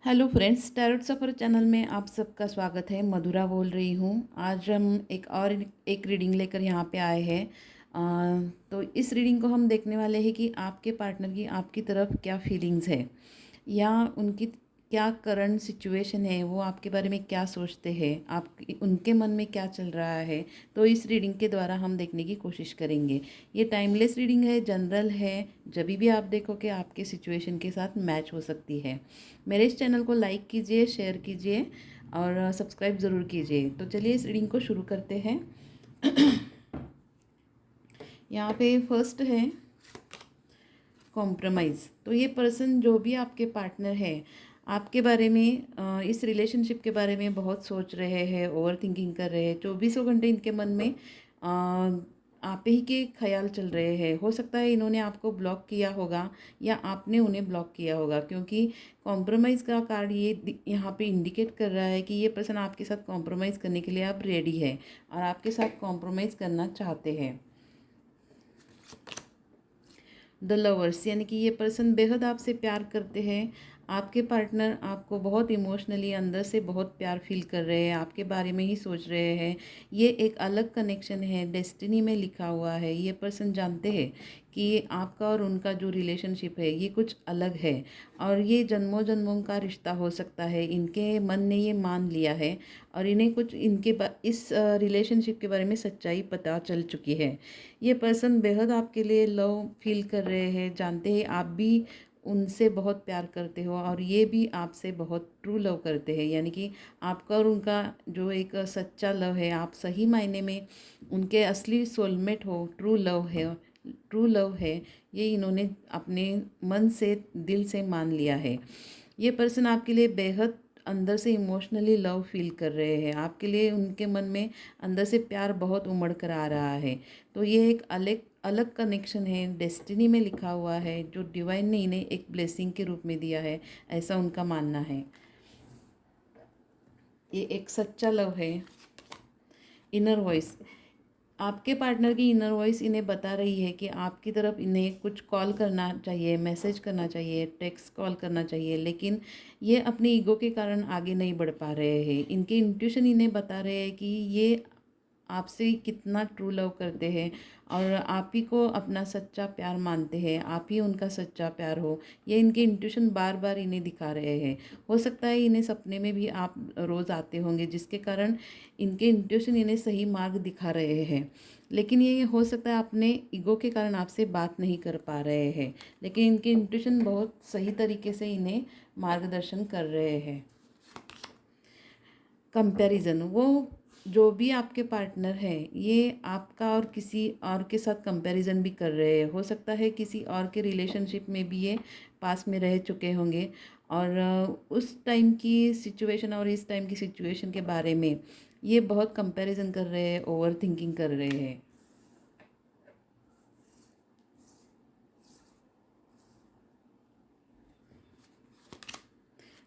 Hello friends, tarot सफ़र channel में आप सबका स्वागत है। मधुरा बोल रही हूँ। आज हम एक रीडिंग लेकर यहाँ पे आए हैं। तो इस रीडिंग को हम देखने वाले हैं कि आपके पार्टनर की आपकी तरफ क्या फीलिंग्स है, या उनकी क्या करंट सिचुएशन है, वो आपके बारे में क्या सोचते हैं, आप उनके मन में क्या चल रहा है। तो इस रीडिंग के द्वारा हम देखने की कोशिश करेंगे। ये टाइमलेस रीडिंग है, जनरल है। जब भी आप देखो कि आपके सिचुएशन के साथ मैच हो सकती है। मेरे इस चैनल को लाइक कीजिए, शेयर कीजिए और सब्सक्राइब ज़रूर कीजिए। तो चलिए इस रीडिंग को शुरू करते हैं। यहाँ पे फर्स्ट है कॉम्प्रोमाइज़। तो ये पर्सन, जो भी आपके पार्टनर है, आपके बारे में, इस रिलेशनशिप के बारे में बहुत सोच रहे हैं, ओवर थिंकिंग कर रहे हैं। चौबीसों घंटे इनके मन में आप ही के ख्याल चल रहे हैं। हो सकता है इन्होंने आपको ब्लॉक किया होगा या आपने उन्हें ब्लॉक किया होगा, क्योंकि कॉम्प्रोमाइज़ का कार्ड यहाँ पे इंडिकेट कर रहा है कि ये पर्सन आपके साथ कॉम्प्रोमाइज़ करने के लिए आप रेडी है और आपके साथ कॉम्प्रोमाइज़ करना चाहते हैं। द लवर्स, यानी कि ये पर्सन बेहद आपसे प्यार करते हैं। आपके पार्टनर आपको बहुत इमोशनली अंदर से बहुत प्यार फील कर रहे हैं, आपके बारे में ही सोच रहे हैं। ये एक अलग कनेक्शन है, डेस्टिनी में लिखा हुआ है। ये पर्सन जानते हैं कि आपका और उनका जो रिलेशनशिप है ये कुछ अलग है और ये जन्मों जन्मों का रिश्ता हो सकता है। इनके मन ने ये मान लिया है और इन्हें कुछ इस रिलेशनशिप के बारे में सच्चाई पता चल चुकी है। ये पर्सन बेहद आपके लिए लव फील कर रहे हैं, जानते हैं आप भी उनसे बहुत प्यार करते हो और ये भी आपसे बहुत ट्रू लव करते हैं। यानी कि आपका और उनका जो एक सच्चा लव है, आप सही मायने में उनके असली सोलमेट हो, ट्रू लव है। ट्रू लव है, ये इन्होंने अपने मन से, दिल से मान लिया है। ये पर्सन आपके लिए बेहद अंदर से इमोशनली लव फील कर रहे हैं। आपके लिए उनके मन में अंदर से प्यार बहुत उमड़ कर आ रहा है। तो ये एक अलग अलग कनेक्शन है, डेस्टिनी में लिखा हुआ है, जो डिवाइन ने इन्हें एक ब्लेसिंग के रूप में दिया है, ऐसा उनका मानना है। ये एक सच्चा लव है। इनर वॉइस, आपके पार्टनर की इनर वॉइस इन्हें बता रही है कि आपकी तरफ इन्हें कुछ कॉल करना चाहिए, मैसेज करना चाहिए, टेक्स्ट कॉल करना चाहिए, लेकिन ये अपने ईगो के कारण आगे नहीं बढ़ पा रहे हैं। इनके इंट्यूशन इन्हें बता रहे हैं कि ये आपसे कितना ट्रू लव करते हैं और आप ही को अपना सच्चा प्यार मानते हैं, आप ही उनका सच्चा प्यार हो। ये इनके इंट्यूशन बार बार इन्हें दिखा रहे हैं। हो सकता है इन्हें सपने में भी आप रोज़ आते होंगे, जिसके कारण इनके इंट्यूशन इन्हें सही मार्ग दिखा रहे हैं। लेकिन ये हो सकता है अपने ईगो के कारण आपसे बात नहीं कर पा रहे हैं, लेकिन इनके इंट्यूशन बहुत सही तरीके से इन्हें मार्गदर्शन कर रहे हैं। कंपैरिजन, वो जो भी आपके पार्टनर है, ये आपका और किसी और के साथ कंपैरिजन भी कर रहे हैं। हो सकता है किसी और के रिलेशनशिप में भी ये पास में रह चुके होंगे और उस टाइम की सिचुएशन और इस टाइम की सिचुएशन के बारे में ये बहुत कंपैरिजन कर रहे हैं, ओवर थिंकिंग कर रहे हैं।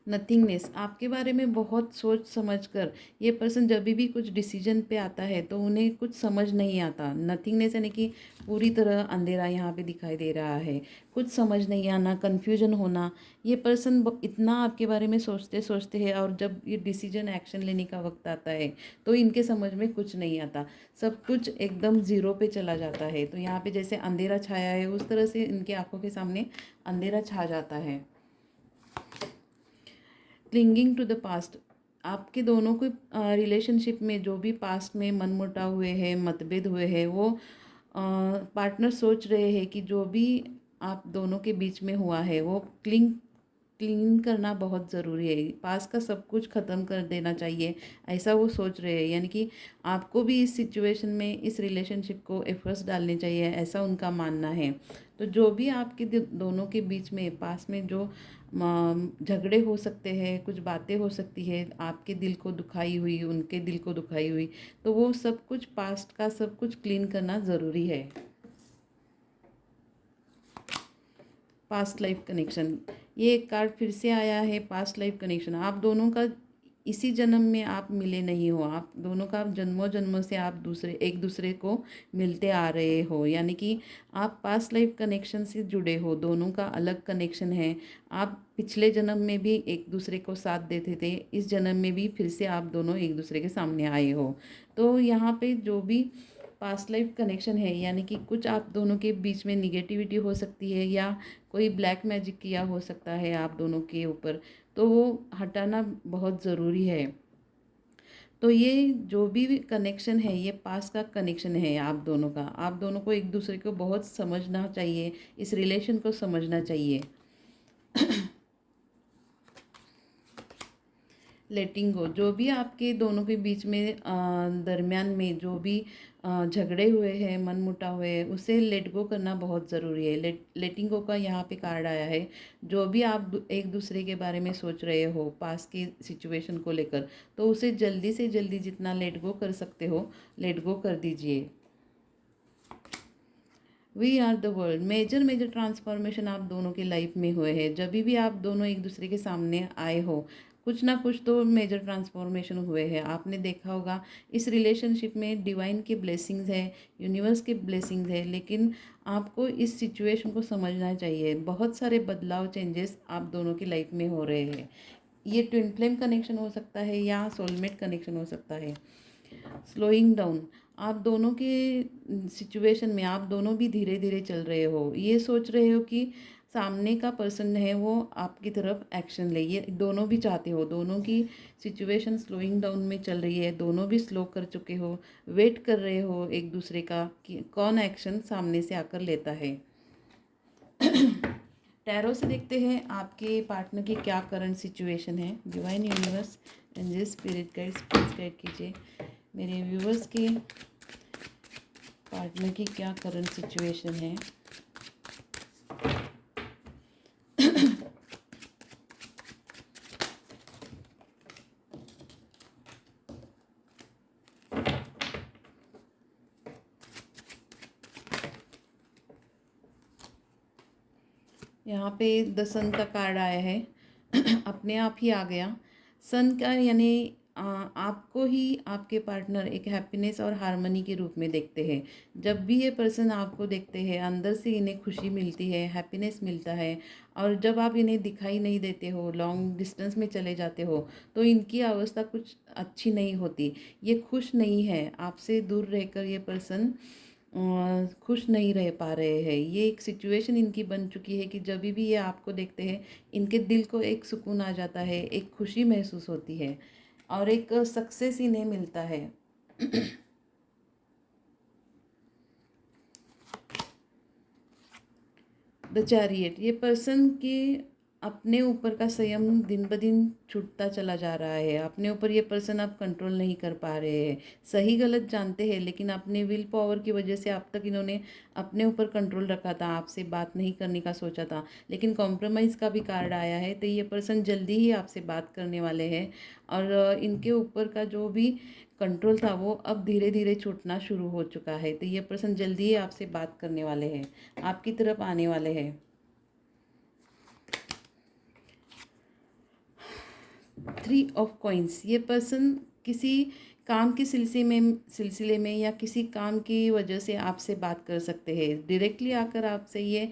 नथिंगनेस, आपके बारे में बहुत सोच समझ कर ये पर्सन जब भी कुछ डिसीजन पे आता है तो उन्हें कुछ समझ नहीं आता। नथिंगनेस यानी कि पूरी तरह अंधेरा यहाँ पे दिखाई दे रहा है, कुछ समझ नहीं आना, कन्फ्यूजन होना। ये पर्सन इतना आपके बारे में सोचते सोचते हैं और जब ये डिसीजन एक्शन लेने का वक्त आता है तो इनके समझ में कुछ नहीं आता, सब कुछ एकदम ज़ीरो पे चला जाता है। तो यहाँ पे जैसे अंधेरा छाया है, उस तरह से इनके आंखों के सामने अंधेरा छा जाता है। क्लिंगिंग टू द पास्ट, आपके दोनों के रिलेशनशिप में जो भी पास्ट में मनमुटाव हुए हैं, मतभेद हुए हैं, वो पार्टनर सोच रहे हैं कि जो भी आप दोनों के बीच में हुआ है वो क्लीन करना बहुत ज़रूरी है। पास का सब कुछ ख़त्म कर देना चाहिए, ऐसा वो सोच रहे हैं। यानी कि आपको भी इस सिचुएशन में, इस रिलेशनशिप को एफर्ट्स डालने चाहिए, ऐसा उनका मानना है। तो जो भी आपके दोनों के बीच में पास में जो झगड़े हो सकते हैं, कुछ बातें हो सकती है आपके दिल को दुखाई हुई, उनके दिल को दुखाई हुई, तो वो सब कुछ पास्ट का सब कुछ क्लीन करना ज़रूरी है। पास्ट लाइफ कनेक्शन, ये एक कार्ड फिर से आया है, पास्ट लाइफ कनेक्शन। आप दोनों का इसी जन्म में आप मिले नहीं हो, आप दोनों का जन्मों जन्मों से आप एक दूसरे को मिलते आ रहे हो, यानी कि आप पास्ट लाइफ कनेक्शन से जुड़े हो, दोनों का अलग कनेक्शन है। आप पिछले जन्म में भी एक दूसरे को साथ देते थे, इस जन्म में भी फिर से आप दोनों एक दूसरे के सामने आए हो। तो यहाँ पे जो भी पास्ट लाइफ कनेक्शन है, यानी कि कुछ आप दोनों के बीच में निगेटिविटी हो सकती है या कोई ब्लैक मैजिक किया हो सकता है आप दोनों के ऊपर, तो वो हटाना बहुत ज़रूरी है। तो ये जो भी कनेक्शन है ये पास्ट का कनेक्शन है आप दोनों का। आप दोनों को एक दूसरे को बहुत समझना चाहिए, इस रिलेशन को समझना चाहिए। लेटिंग गो, जो भी आपके दोनों के बीच में दरमियान में जो भी झगड़े हुए हैं, मन मुटाव हुए हैं, उसे लेट गो करना बहुत ज़रूरी है। लेटिंग गो का यहाँ पे कार्ड आया है। जो भी आप एक दूसरे के बारे में सोच रहे हो पास की सिचुएशन को लेकर, तो उसे जल्दी से जल्दी जितना लेट गो कर सकते हो लेट गो कर दीजिए। We are the world, major major transformation आप दोनों के लाइफ में हुए हैं। जब भी आप दोनों एक दूसरे के सामने आए हो, कुछ ना कुछ तो मेजर ट्रांसफॉर्मेशन हुए हैं। आपने देखा होगा इस रिलेशनशिप में डिवाइन के ब्लेसिंग्स है, यूनिवर्स के ब्लेसिंग्स है, लेकिन आपको इस सिचुएशन को समझना चाहिए। बहुत सारे बदलाव, चेंजेस आप दोनों की लाइफ में हो रहे हैं। ये ट्विन फ्लेम कनेक्शन हो सकता है या सोलमेट कनेक्शन हो सकता है। स्लोइंग डाउन, आप दोनों के सिचुएशन में आप दोनों भी धीरे धीरे चल रहे हो। ये सोच रहे हो कि सामने का पर्सन है वो आपकी तरफ एक्शन ले, ये दोनों भी चाहते हो। दोनों की सिचुएशन स्लोइंग डाउन में चल रही है, दोनों भी स्लो कर चुके हो, वेट कर रहे हो एक दूसरे का कि कौन एक्शन सामने से आकर लेता है। टैरो से देखते हैं आपके पार्टनर की क्या करंट सिचुएशन है। Divine universe angel spirit guides please guide कीजिए मेरे व्यूवर्स के पार्टनर की क्या करंट सिचुएशन है। यहाँ पे द सन का कार्ड आया है। अपने आप ही आ गया सन का, यानी आपको ही आपके पार्टनर एक हैप्पीनेस और हार्मनी के रूप में देखते हैं। जब भी ये पर्सन आपको देखते हैं अंदर से इन्हें खुशी मिलती है, हैप्पीनेस मिलता है। और जब आप इन्हें दिखाई नहीं देते हो, लॉन्ग डिस्टेंस में चले जाते हो, तो इनकी अवस्था कुछ अच्छी नहीं होती। ये खुश नहीं है, आपसे दूर रहकर ये पर्सन खुश नहीं रह पा रहे हैं। ये एक सिचुएशन इनकी बन चुकी है कि जब भी ये आपको देखते हैं इनके दिल को एक सुकून आ जाता है, एक खुशी महसूस होती है और एक सक्सेस इन्हें मिलता है। द चैरियट, ये पर्सन के अपने ऊपर का संयम दिन ब दिन छूटता चला जा रहा है। अपने ऊपर ये पर्सन अब कंट्रोल नहीं कर पा रहे हैं। सही गलत जानते हैं, लेकिन अपने विल पावर की वजह से अब तक इन्होंने अपने ऊपर कंट्रोल रखा था, आपसे बात नहीं करने का सोचा था। लेकिन कॉम्प्रोमाइज़ का भी कार्ड आया है, तो ये पर्सन जल्दी ही आपसे बात करने वाले हैं। और इनके ऊपर का जो भी कंट्रोल था वो अब धीरे धीरे छूटना शुरू हो चुका है। तो ये पर्सन जल्दी ही आपसे बात करने वाले हैं, आपकी तरफ आने वाले हैं। 3 ऑफ कॉइन्स, ये पर्सन किसी काम के सिलसिले में या किसी काम की वजह से आपसे बात कर सकते हैं। डायरेक्टली आकर आपसे ये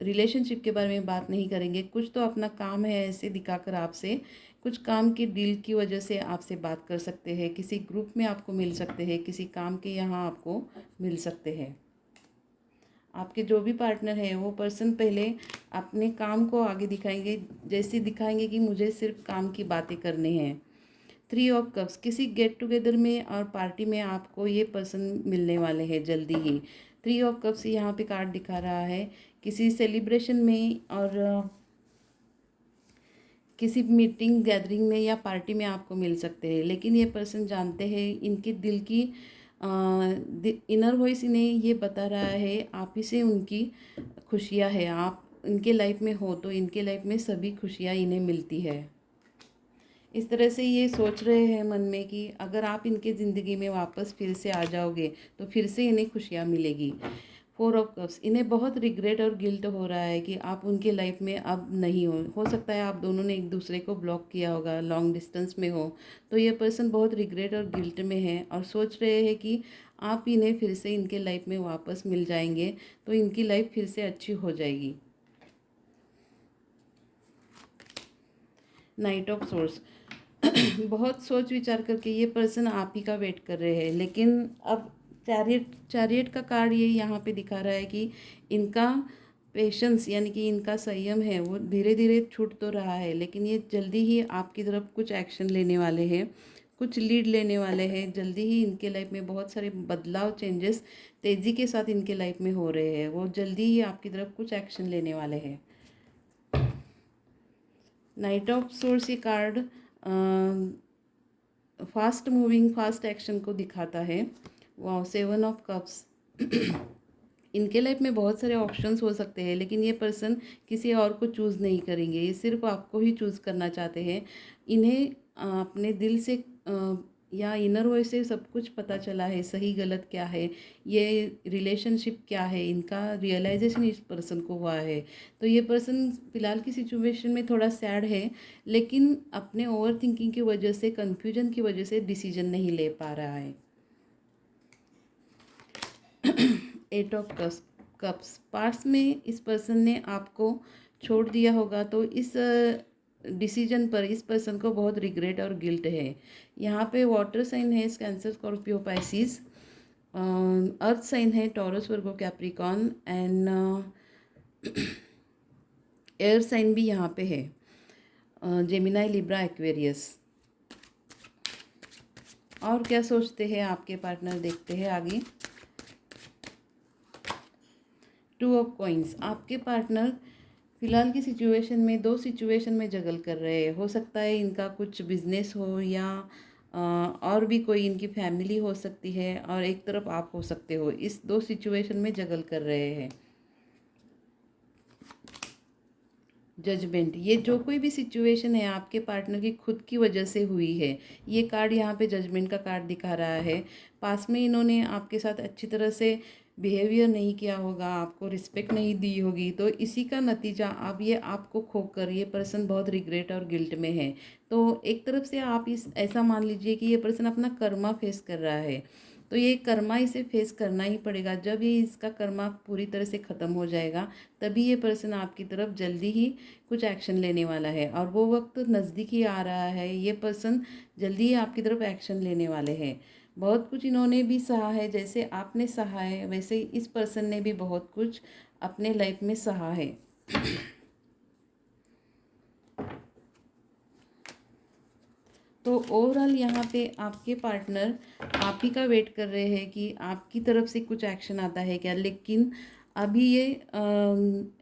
रिलेशनशिप के बारे में बात नहीं करेंगे। कुछ तो अपना काम है ऐसे दिखाकर आपसे, कुछ काम की डील की वजह से आपसे बात कर सकते हैं। किसी ग्रुप में आपको मिल सकते हैं, किसी काम के यहाँ आपको मिल सकते हैं। आपके जो भी पार्टनर हैं वो पर्सन पहले अपने काम को आगे दिखाएंगे, जैसे दिखाएंगे कि मुझे सिर्फ काम की बातें करनी हैं। 3 ऑफ कप्स, किसी गेट टुगेदर में और पार्टी में आपको ये पर्सन मिलने वाले हैं जल्दी ही। 3 ऑफ कप्स यहाँ पे कार्ड दिखा रहा है, किसी सेलिब्रेशन में और किसी मीटिंग गैदरिंग में या पार्टी में आपको मिल सकते हैं। लेकिन ये पर्सन जानते हैं, इनके दिल की इनर वॉइस इन्हें ये बता रहा है आप ही से उनकी खुशियाँ है। आप इनके लाइफ में हो तो इनके लाइफ में सभी खुशियाँ इन्हें मिलती है। इस तरह से ये सोच रहे हैं मन में कि अगर आप इनके ज़िंदगी में वापस फिर से आ जाओगे तो फिर से इन्हें खुशियाँ मिलेगी। फोर ऑफ कप्स, इन्हें बहुत रिग्रेट और गिल्ट हो रहा है कि आप उनके लाइफ में अब नहीं हो सकता है आप दोनों ने एक दूसरे को ब्लॉक किया होगा, लॉन्ग डिस्टेंस में हो। तो ये पर्सन बहुत रिग्रेट और गिल्ट में है और सोच रहे हैं कि आप इन्हें फिर से इनके लाइफ में वापस मिल जाएंगे तो इनकी लाइफ फिर से अच्छी हो जाएगी। नाइट ऑफ सोर्स, बहुत सोच विचार करके ये पर्सन आप ही का वेट कर रहे हैं, लेकिन अब चैरियट का कार्ड ये यहाँ पे दिखा रहा है कि इनका पेशेंस यानी कि इनका संयम है वो धीरे धीरे छूट तो रहा है, लेकिन ये जल्दी ही आपकी तरफ कुछ एक्शन लेने वाले हैं, कुछ लीड लेने वाले हैं। जल्दी ही इनके लाइफ में बहुत सारे बदलाव, चेंजेस तेज़ी के साथ इनके लाइफ में हो रहे हैं। वो जल्दी ही आपकी तरफ कुछ एक्शन लेने वाले हैं। नाइट ऑफ सोर्स ये card fast moving, fast action को दिखाता है। वाह, सेवन ऑफ कप्स, इनके लाइफ में बहुत सारे ऑप्शंस हो सकते हैं, लेकिन ये पर्सन किसी और को चूज़ नहीं करेंगे, ये सिर्फ आपको ही चूज़ करना चाहते हैं। इन्हें अपने दिल से या इनर वॉइस से सब कुछ पता चला है, सही गलत क्या है, ये रिलेशनशिप क्या है, इनका रियलाइजेशन इस पर्सन को हुआ है। तो ये पर्सन फ़िलहाल की सिचुएशन में थोड़ा सैड है, लेकिन अपने ओवर थिंकिंग की वजह से, कन्फ्यूजन की वजह से डिसीजन नहीं ले पा रहा है। एट ऑफ कप्स, पास्ट में इस पर्सन ने आपको छोड़ दिया होगा, तो इस डिसीजन पर इस पर्सन को बहुत रिग्रेट और गिल्ट है। यहाँ पे वाटर साइन है Cancer, Scorpio, Pisces, earth sign है Taurus, Virgo, Capricorn and air sign भी यहाँ पे है, जेमिनाई, लिब्रा, एक्वेरियस। और क्या सोचते हैं आपके पार्टनर, देखते हैं आगे। टू ऑफ कॉइंस, आपके पार्टनर फिलहाल की सिचुएशन में दो सिचुएशन में जगल कर रहे हैं। हो सकता है इनका कुछ बिजनेस हो या और भी कोई इनकी फैमिली हो सकती है, और एक तरफ आप हो सकते हो। इस दो सिचुएशन में जगल कर रहे हैं। जजमेंट, ये जो कोई भी सिचुएशन है आपके पार्टनर की खुद की वजह से हुई है। ये कार्ड यहाँ पे जजमेंट का कार्ड दिखा रहा है। पास में इन्होंने आपके साथ अच्छी तरह से बिहेवियर नहीं किया होगा, आपको रिस्पेक्ट नहीं दी होगी, तो इसी का नतीजा अब ये आपको खोकर ये पर्सन बहुत रिग्रेट और गिल्ट में है। तो एक तरफ से आप इस ऐसा मान लीजिए कि ये पर्सन अपना कर्मा फेस कर रहा है, तो ये कर्मा इसे फेस करना ही पड़ेगा। जब ये इसका कर्मा पूरी तरह से ख़त्म हो जाएगा, तभी ये पर्सन आपकी तरफ जल्दी ही कुछ एक्शन लेने वाला है, और वो वक्त नज़दीक ही आ रहा है। ये पर्सन जल्दी ही आपकी तरफ एक्शन लेने वाले हैं। बहुत कुछ इन्होंने भी सहा है, जैसे आपने सहा है वैसे इस पर्सन ने भी बहुत कुछ अपने लाइफ में सहा है। तो ओवरऑल यहाँ पे आपके पार्टनर आप ही का वेट कर रहे हैं कि आपकी तरफ से कुछ एक्शन आता है क्या, लेकिन अभी ये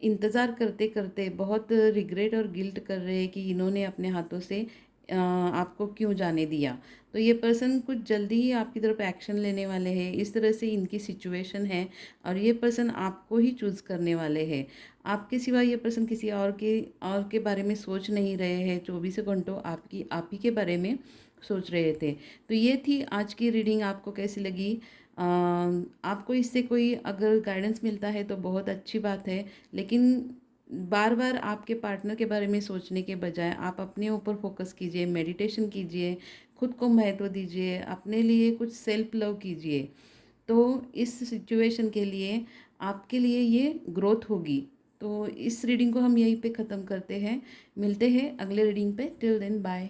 इंतज़ार करते करते बहुत रिग्रेट और गिल्ट कर रहे हैं कि इन्होंने अपने हाथों से आपको क्यों जाने दिया। तो ये पर्सन कुछ जल्दी ही आपकी तरफ एक्शन लेने वाले हैं, इस तरह से इनकी सिचुएशन है, और ये पर्सन आपको ही चूज़ करने वाले हैं। आपके सिवा ये पर्सन किसी और के बारे में सोच नहीं रहे हैं। 24 घंटों आप ही के बारे में सोच रहे थे। तो ये थी आज की रीडिंग। आपको कैसी लगी? आपको इससे कोई अगर गाइडेंस मिलता है तो बहुत अच्छी बात है, लेकिन बार बार आपके पार्टनर के बारे में सोचने के बजाय आप अपने ऊपर फोकस कीजिए, मेडिटेशन कीजिए, खुद को महत्व दीजिए, अपने लिए कुछ सेल्फ लव कीजिए। तो इस सिचुएशन के लिए आपके लिए ये ग्रोथ होगी। तो इस रीडिंग को हम यहीं पे ख़त्म करते हैं। मिलते हैं अगले रीडिंग पे। Till then bye.